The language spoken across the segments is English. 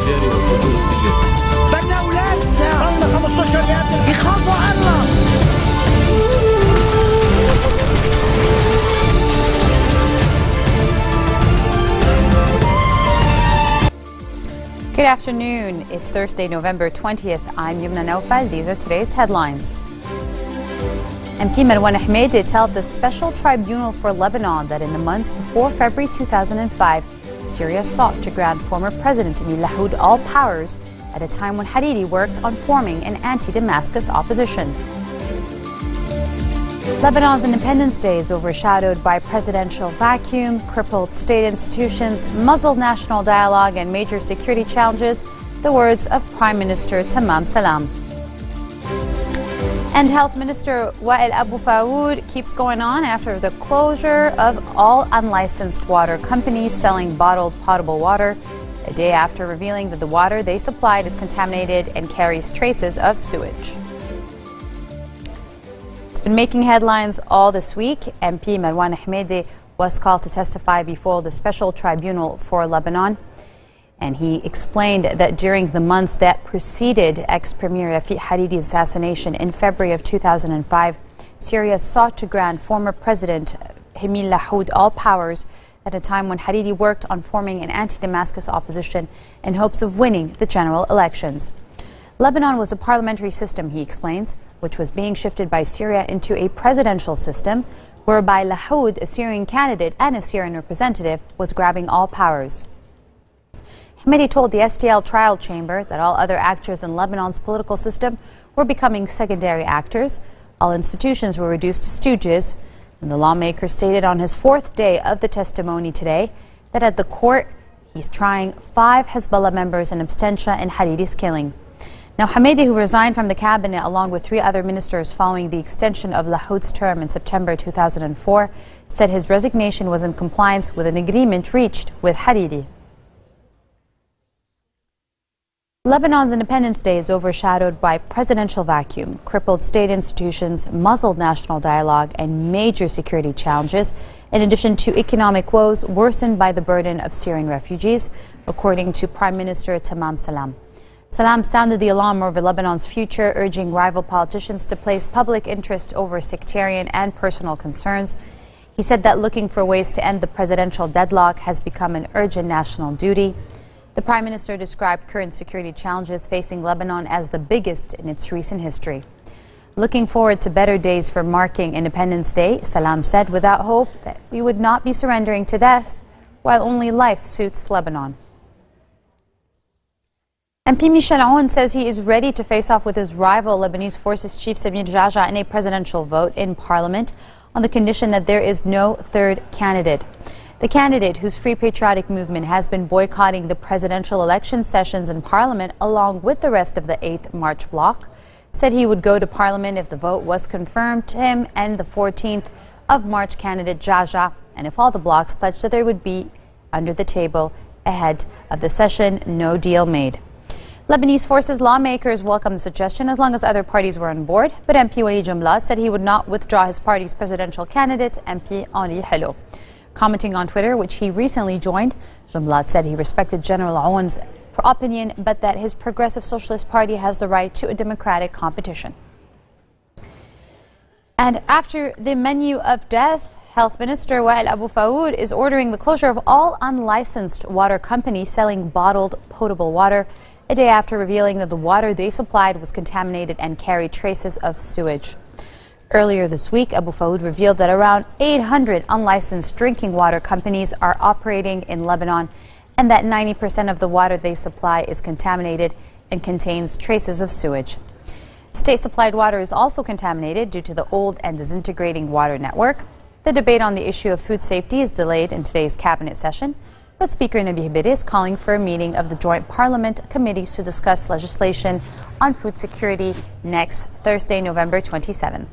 التجاري والفجور التجاري. بدنا اولادنا الله 15 يوم يخافوا الله. Good afternoon. It's Thursday, November 20th. I'm Yumna Naufal. These are today's headlines. MP Marwan Ahmadi told the Special Tribunal for Lebanon that in the months before February 2005, Syria sought to grant former President Emil Lahoud all powers at a time when Hariri worked on forming an anti-Damascus opposition. Lebanon's Independence Day is overshadowed by presidential vacuum, crippled state institutions, muzzled national dialogue, and major security challenges, the words of Prime Minister Tamam Salam. And Health Minister Wael Abu Fawood keeps going on after the closure of all unlicensed water companies selling bottled potable water, a day after revealing that the water they supplied is contaminated and carries traces of sewage. Been making headlines all this week. MP Marwan Ahmadi was called to testify before the Special Tribunal for Lebanon, and he explained that during the months that preceded ex-Premier Rafiq Hariri's assassination in February of 2005, Syria sought to grant former President Emil Lahoud all powers at a time when Hariri worked on forming an anti-Damascus opposition in hopes of winning the general elections. Lebanon was a parliamentary system, he explains, which was being shifted by Syria into a presidential system, whereby Lahoud, a Syrian candidate and a Syrian representative, was grabbing all powers. Ahmadi told the STL trial chamber that all other actors in Lebanon's political system were becoming secondary actors. All institutions were reduced to stooges. And the lawmaker stated on his fourth day of the testimony today that at the court he's trying 5 Hezbollah members in absentia in Hariri's killing. Now, Ahmadi, who resigned from the cabinet along with 3 other ministers following the extension of Lahoud's term in September 2004, said his resignation was in compliance with an agreement reached with Hariri. Lebanon's Independence Day is overshadowed by presidential vacuum, crippled state institutions, muzzled national dialogue, and major security challenges, in addition to economic woes worsened by the burden of Syrian refugees, according to Prime Minister Tamam Salam. Salam sounded the alarm over Lebanon's future, urging rival politicians to place public interest over sectarian and personal concerns. He said that looking for ways to end the presidential deadlock has become an urgent national duty. The Prime Minister described current security challenges facing Lebanon as the biggest in its recent history. Looking forward to better days for marking Independence Day, Salam said without hope that we would not be surrendering to death while only life suits Lebanon. MP Michel Aoun says he is ready to face off with his rival Lebanese Forces Chief Samir Geagea in a presidential vote in Parliament on the condition that there is no third candidate. The candidate, whose Free Patriotic Movement has been boycotting the presidential election sessions in Parliament along with the rest of the 8th March bloc, said he would go to Parliament if the vote was confirmed to him and the 14th of March candidate Geagea, and if all the blocs pledged that there would be under the table ahead of the session, no deal made. Lebanese Forces lawmakers welcomed the suggestion as long as other parties were on board, but MP Wali Jumblat said he would not withdraw his party's presidential candidate, MP Henri Hello. Commenting on Twitter, which he recently joined, Jumblat said he respected General Aoun's opinion, but that his Progressive Socialist Party has the right to a democratic competition. And after the menu of death, Health Minister Wael Abu Fawood is ordering the closure of all unlicensed water companies selling bottled potable water, a day after revealing that the water they supplied was contaminated and carried traces of sewage. Earlier this week, Abu Fawood revealed that around 800 unlicensed drinking water companies are operating in Lebanon and that 90% of the water they supply is contaminated and contains traces of sewage. State-supplied water is also contaminated due to the old and disintegrating water network. The debate on the issue of food safety is delayed in today's cabinet session, but Speaker Nabi Hibiri is calling for a meeting of the Joint Parliament Committees to discuss legislation on food security next Thursday, November 27th.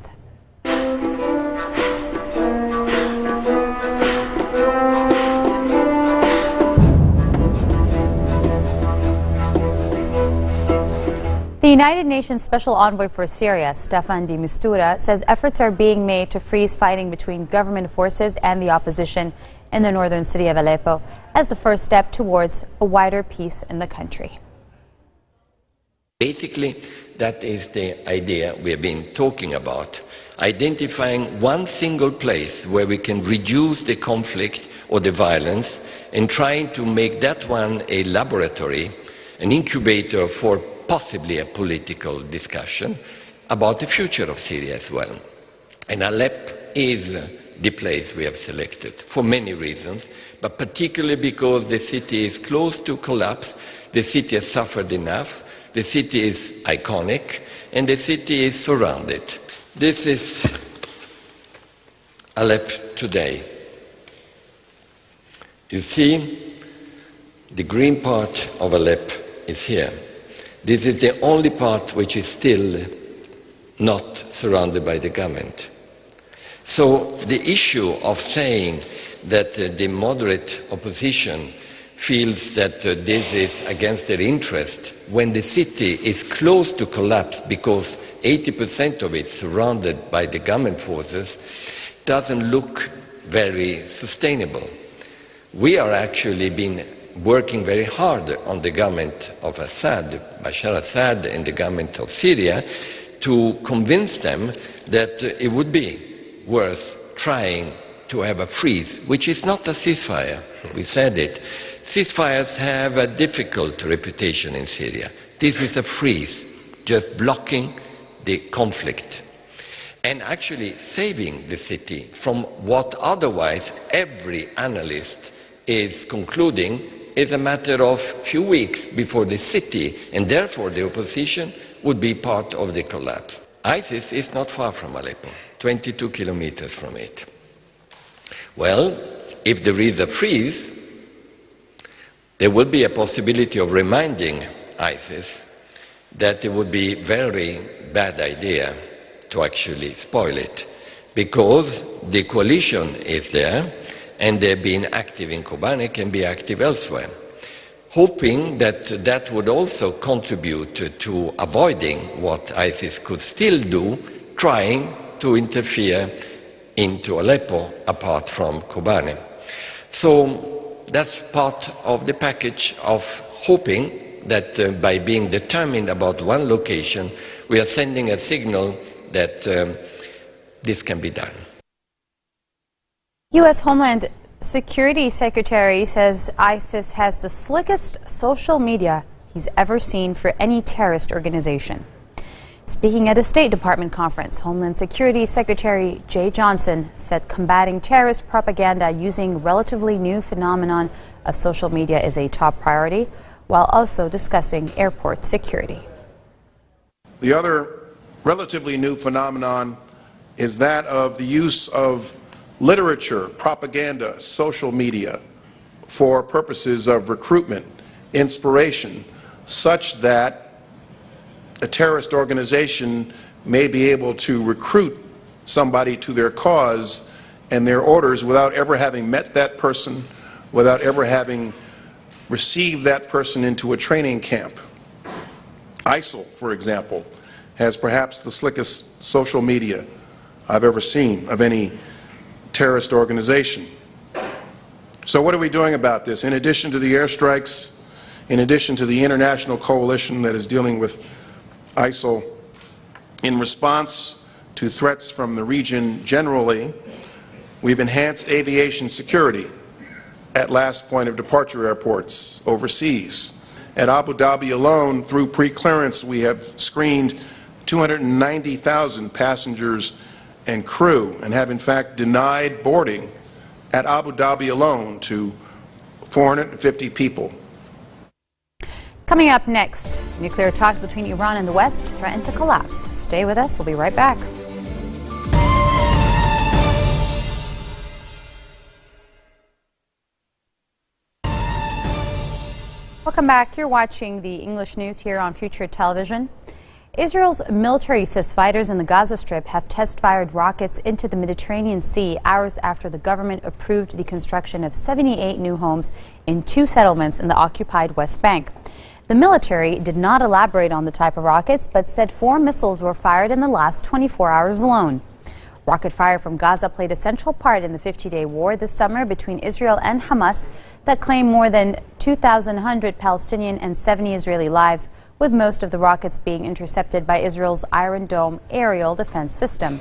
The United Nations Special Envoy for Syria, Staffan de Mistura, says efforts are being made to freeze fighting between government forces and the opposition in the northern city of Aleppo as the first step towards a wider peace in the country. Basically, that is the idea we have been talking about, identifying one single place where we can reduce the conflict or the violence and trying to make that one a laboratory, an incubator for possibly a political discussion about the future of Syria as well. And Aleppo is the place we have selected for many reasons, but particularly because the city is close to collapse, the city has suffered enough, the city is iconic, and the city is surrounded. This is Aleppo today. You see, the green part of Aleppo is here. This is the only part which is still not surrounded by the government. So the issue of saying that the moderate opposition feels that this is against their interest when the city is close to collapse because 80% of it is surrounded by the government forces doesn't look very sustainable. We are actually been working very hard on the government of Assad, Bashar Assad, and the government of Syria to convince them that it would be worth trying to have a freeze, which is not a ceasefire. We said it. Ceasefires have a difficult reputation in Syria. This is a freeze, just blocking the conflict and actually saving the city from what otherwise every analyst is concluding is a matter of few weeks before the city and therefore the opposition would be part of the collapse. ISIS is not far from Aleppo, 22 kilometers from it. Well, if there is a freeze, there will be a possibility of reminding ISIS that it would be a very bad idea to actually spoil it, because the coalition is there and they've been active in Kobane, can be active elsewhere, hoping that that would also contribute to avoiding what ISIS could still do, trying to interfere into Aleppo apart from Kobane. So that's part of the package of hoping that by being determined about one location, we are sending a signal that this can be done. U.S. Homeland Security Secretary says ISIS has the slickest social media he's ever seen for any terrorist organization. Speaking at a State Department conference, Homeland Security Secretary Jay Johnson said combating terrorist propaganda using relatively new phenomenon of social media is a top priority, while also discussing airport security. The other relatively new phenomenon is that of the use of literature, propaganda, social media for purposes of recruitment, inspiration, such that a terrorist organization may be able to recruit somebody to their cause and their orders without ever having met that person, without ever having received that person into a training camp. ISIL, for example, has perhaps the slickest social media I've ever seen of any terrorist organization. So what are we doing about this? In addition to the airstrikes, in addition to the international coalition that is dealing with ISIL, in response to threats from the region generally, we've enhanced aviation security at last point of departure airports overseas. At Abu Dhabi alone, through pre-clearance, we have screened 290,000 passengers and crew, and have in fact denied boarding at Abu Dhabi alone to 450 people. Coming up next, nuclear talks between Iran and the West threaten to collapse. Stay with us, we'll be right back. Welcome back. You're watching the English news here on Future Television. Israel's military says fighters in the Gaza Strip have test-fired rockets into the Mediterranean Sea hours after the government approved the construction of 78 new homes in 2 settlements in the occupied West Bank. The military did not elaborate on the type of rockets, but said 4 missiles were fired in the last 24 hours alone. Rocket fire from Gaza played a central part in the 50-day war this summer between Israel and Hamas that claimed more than 2,100 Palestinian and 70 Israeli lives, with most of the rockets being intercepted by Israel's Iron Dome aerial defense system.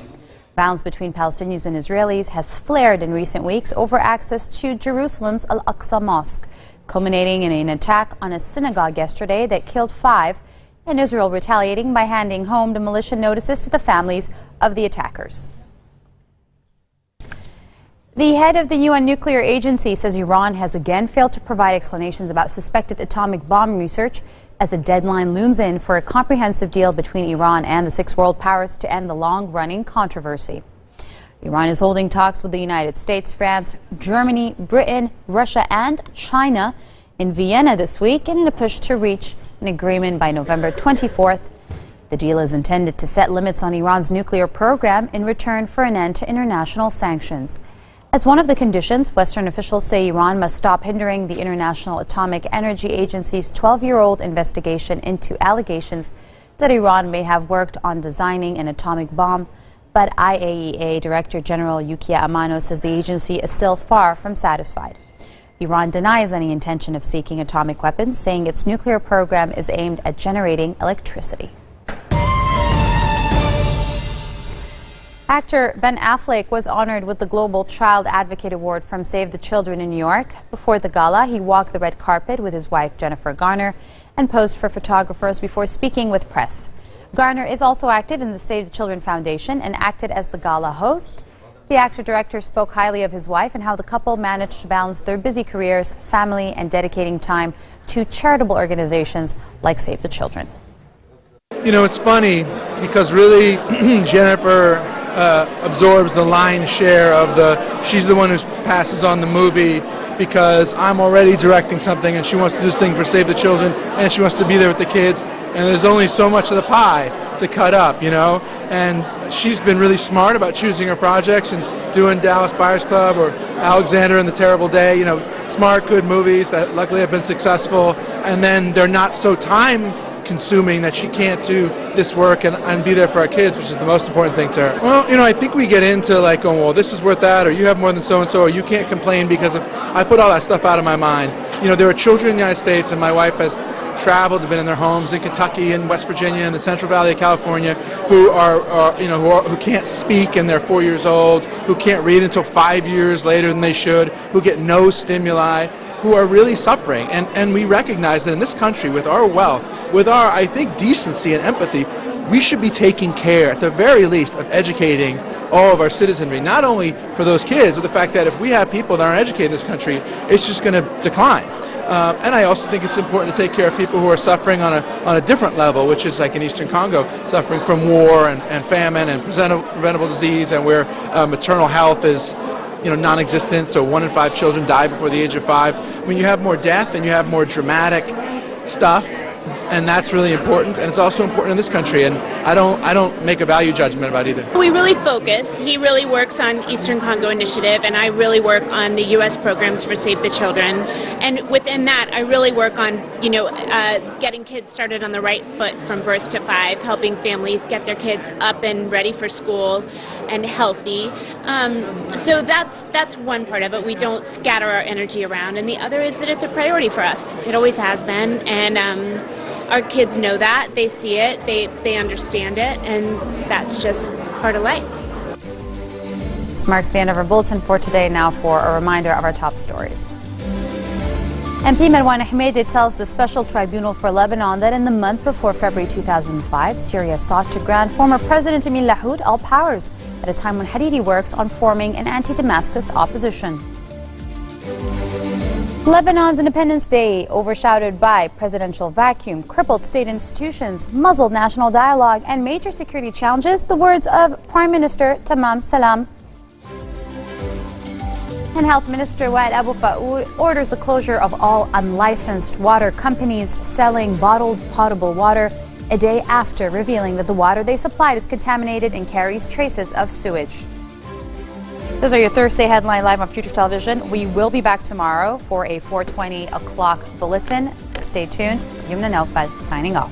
Violence between Palestinians and Israelis has flared in recent weeks over access to Jerusalem's Al-Aqsa Mosque, culminating in an attack on a synagogue yesterday that killed 5, and Israel retaliating by handing home demolition notices to the families of the attackers. The head of the UN nuclear agency says Iran has again failed to provide explanations about suspected atomic bomb research as a deadline looms in for a comprehensive deal between Iran and the 6 world powers to end the long-running controversy. Iran is holding talks with the United States, France, Germany, Britain, Russia and China in Vienna this week in a push to reach an agreement by November 24th. The deal is intended to set limits on Iran's nuclear program in return for an end to international sanctions. As one of the conditions, Western officials say Iran must stop hindering the International Atomic Energy Agency's 12-year-old investigation into allegations that Iran may have worked on designing an atomic bomb. But IAEA Director General Yukiya Amano says the agency is still far from satisfied. Iran denies any intention of seeking atomic weapons, saying its nuclear program is aimed at generating electricity. Actor Ben Affleck was honored with the Global Child Advocate Award from Save the Children in New York. Before the gala, he walked the red carpet with his wife Jennifer Garner and posed for photographers before speaking with press. Garner is also active in the Save the Children Foundation and acted as the gala host. The actor-director spoke highly of his wife and how the couple managed to balance their busy careers, family, and dedicating time to charitable organizations like Save the Children. You know, it's funny because really Jennifer absorbs the lion's share of she's the one who passes on the movie because I'm already directing something and she wants to do this thing for Save the Children and she wants to be there with the kids and there's only so much of the pie to cut up, you know, and she's been really smart about choosing her projects and doing Dallas Buyers Club or Alexander and the Terrible Day, you know, smart, good movies that luckily have been successful, and then they're not so time-consuming that she can't do this work and be there for our kids, which is the most important thing to her. Well, you know, I think we get into like, oh, well, this is worth that, or you have more than so-and-so, or you can't complain because I put all that stuff out of my mind. You know, there are children in the United States, and my wife has traveled, have been in their homes in Kentucky and West Virginia and the Central Valley of California who who can't speak and they're 4 years old, who can't read until 5 years later than they should, who get no stimuli, who are really suffering. And we recognize that in this country, with our wealth, with our, I think, decency and empathy, we should be taking care, at the very least, of educating all of our citizenry, not only for those kids, but the fact that if we have people that aren't educated in this country, it's just going to decline. And I also think it's important to take care of people who are suffering on a different level, which is like in Eastern Congo, suffering from war and famine and preventable disease, and where maternal health is, you know, non-existent. So 1 in 5 children die before the age of 5. When you have more death and you have more dramatic stuff, and that's really important, and it's also important in this country, and I don't make a value judgment about either. We really focus. He really works on Eastern Congo Initiative, and I really work on the U.S. programs for Save the Children. And within that, I really work on, you know, getting kids started on the right foot from birth to 5, helping families get their kids up and ready for school and healthy. So that's one part of it. We don't scatter our energy around, and the other is that it's a priority for us. It always has been, and our kids know that, they see it, they understand it, and that's just part of life. This marks the end of our bulletin for today. Now for a reminder of our top stories. MP Marwan Ahmadi tells the Special Tribunal for Lebanon that in the month before February 2005, Syria sought to grant former President Emil Lahoud all powers at a time when Hariri worked on forming an anti-Damascus opposition. Lebanon's Independence Day overshadowed by presidential vacuum, crippled state institutions, muzzled national dialogue, and major security challenges, the words of Prime Minister Tamam Salam. And Health Minister Wael Abu Faoud orders the closure of all unlicensed water companies selling bottled potable water a day after revealing that the water they supplied is contaminated and carries traces of sewage. Those are your Thursday Headline Live on Future Television. We will be back tomorrow for a 4:20 o'clock bulletin. Stay tuned. Yumna Naufal signing off.